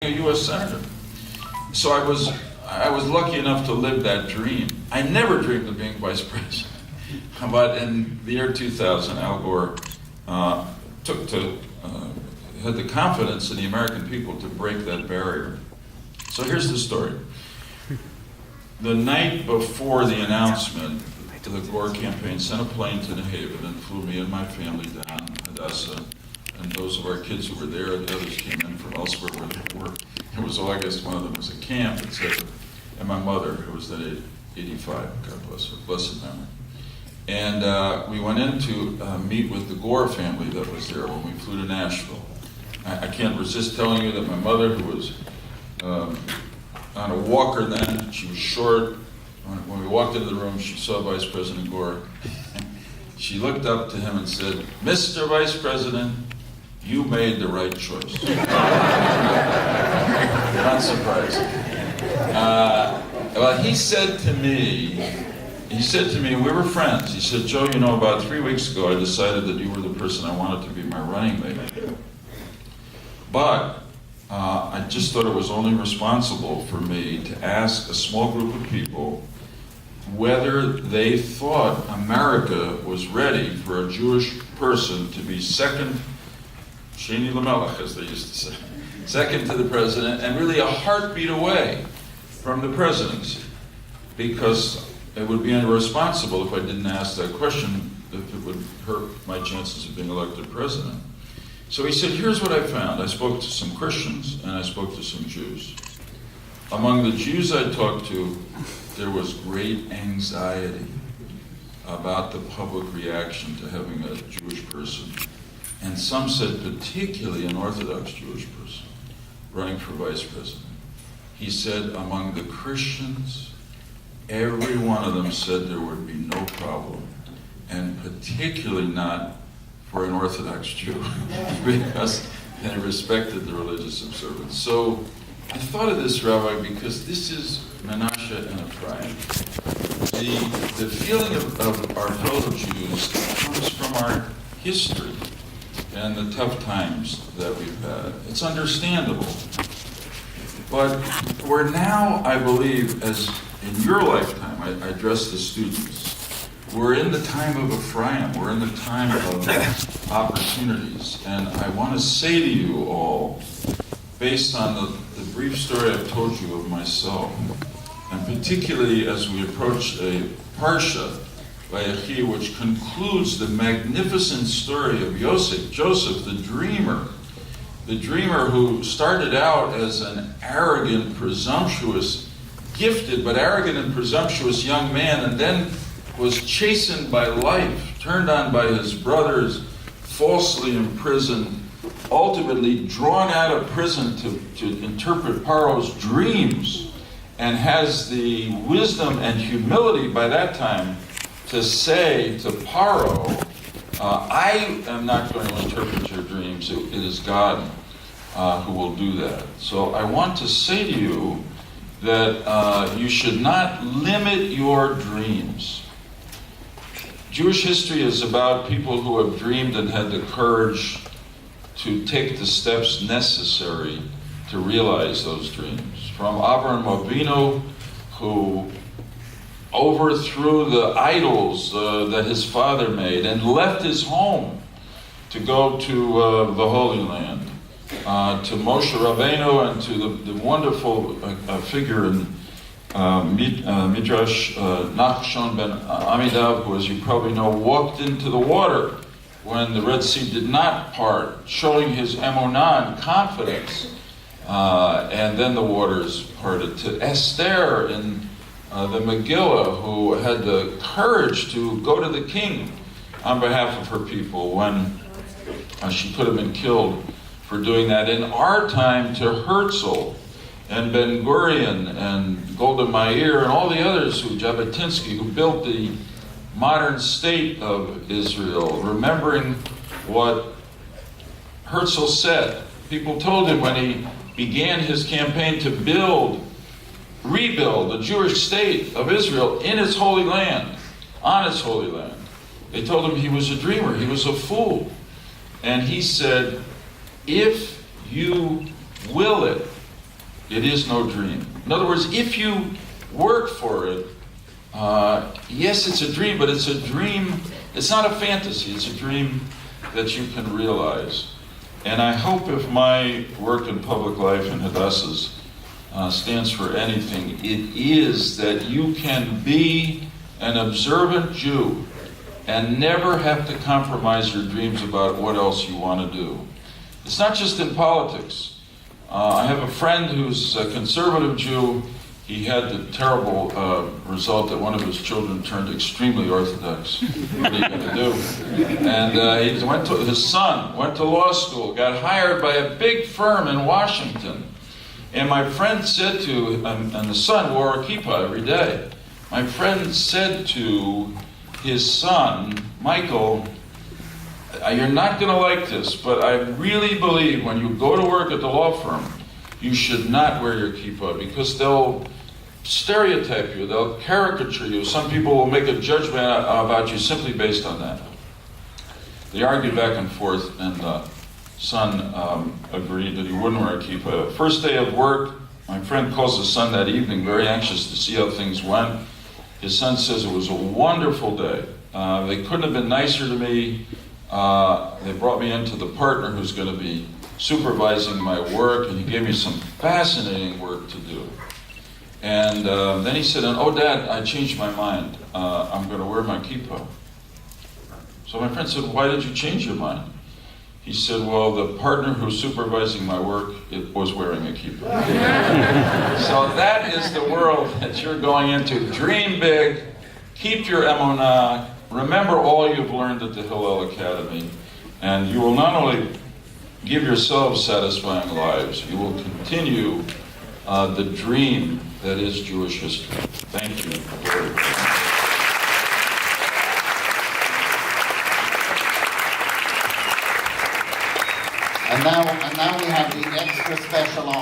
a U.S. Senator. So I was lucky enough to live that dream. I never dreamed of being vice president. But in the year 2000, Al Gore had the confidence in the American people to break that barrier. So here's the story. The night before the announcement, the Gore campaign sent a plane to New Haven and flew me and my family down, Hadassah, and those of our kids who were there, the others came in from elsewhere where they were. It was August, one of them was at camp, etc. And my mother, who was then 85, God bless her, blessed memory. And we went in to meet with the Gore family that was there when we flew to Nashville. I can't resist telling you that my mother, who was on a walker then, she was short. When we walked into the room, she saw Vice President Gore. She looked up to him and said, "Mr. Vice President, you made the right choice." Not surprising. Well, he said to me, we were friends. He said, "Joe, you know, about 3 weeks ago, I decided that you were the person I wanted to be my running mate. But I just thought it was only responsible for me to ask a small group of people whether they thought America was ready for a Jewish person to be second, Sheni Lamelech, as they used to say, second to the president, and really a heartbeat away from the presidency, because it would be irresponsible if I didn't ask that question, if it would hurt my chances of being elected president." So he said, "Here's what I found. I spoke to some Christians and I spoke to some Jews. Among the Jews I talked to, there was great anxiety about the public reaction to having a Jewish person. And some said, particularly an Orthodox Jewish person running for vice president. He said, among the Christians, every one of them said there would be no problem, and particularly not for an Orthodox Jew, because they respected the religious observance." So I thought of this, Rabbi, because this is Menashe and Ephraim. The feeling of our fellow Jews comes from our history and the tough times that we've had. It's understandable. But we're now, I believe, as in your lifetime, I address the students, we're in the time of Ephraim. We're in the time of opportunities. And I want to say to you all, based on the brief story I've told you of myself, and particularly as we approach a Parsha, Vayechi, which concludes the magnificent story of Joseph, the dreamer who started out as an arrogant, presumptuous, gifted but arrogant and presumptuous young man, and then was chastened by life, turned on by his brothers, falsely imprisoned, ultimately drawn out of prison to interpret Paro's dreams, and has the wisdom and humility by that time to say to Paro, "I am not going to interpret your dreams. It is God who will do that." So I want to say to you that you should not limit your dreams. Jewish history is about people who have dreamed and had the courage to take the steps necessary to realize those dreams. From Avraham Avinu, who overthrew the idols that his father made and left his home to go to the Holy Land, to Moshe Rabbeinu, and to the wonderful figure in Midrash Nachshon ben Amidav, who, as you probably know, walked into the water when the Red Sea did not part, showing his emunah and confidence, and then the waters parted. To Esther in the Megillah, who had the courage to go to the king on behalf of her people when she could have been killed for doing that. In our time, to Herzl and Ben Gurion and Golda Meir and all the others, Jabotinsky, who built the modern state of Israel, remembering what Herzl said. People told him when he began his campaign to rebuild the Jewish state of Israel in its holy land, on its holy land. They told him he was a dreamer, he was a fool. And he said, "If you will it, it is no dream. In other words, if you work for it, yes, it's a dream, but it's a dream, it's not a fantasy, it's a dream that you can realize. And I hope if my work in public life in Hadassah's stands for anything, it is that you can be an observant Jew and never have to compromise your dreams about what else you want to do. It's not just in politics. I have a friend who's a conservative Jew. He had the terrible result that one of his children turned extremely Orthodox. What are you going to do? And his son went to law school, got hired by a big firm in Washington. And my friend said to, and the son wore a kippah every day. My friend said to his son, Michael, you're not going to like this, but I really believe when you go to work at the law firm, you should not wear your kippah because they'll stereotype you, they'll caricature you. Some people will make a judgment about you simply based on that. They argued back and forth, and the son agreed that he wouldn't wear a kippah. First day of work, my friend calls his son that evening, very anxious to see how things went. His son says, it was a wonderful day. They couldn't have been nicer to me. They brought me into the partner who's going to be supervising my work, and he gave me some fascinating work to do. And then he said, oh, Dad, I changed my mind. I'm going to wear my kippah. So my friend said, why did you change your mind? He said, well, the partner who's supervising my work was wearing a kippah. So that is the world that you're going into. Dream big, keep your emunah, remember all you've learned at the Hillel Academy, and you will not only give yourselves satisfying lives, you will continue the dream that is Jewish history. Thank you very much. And now we have the extra special honor.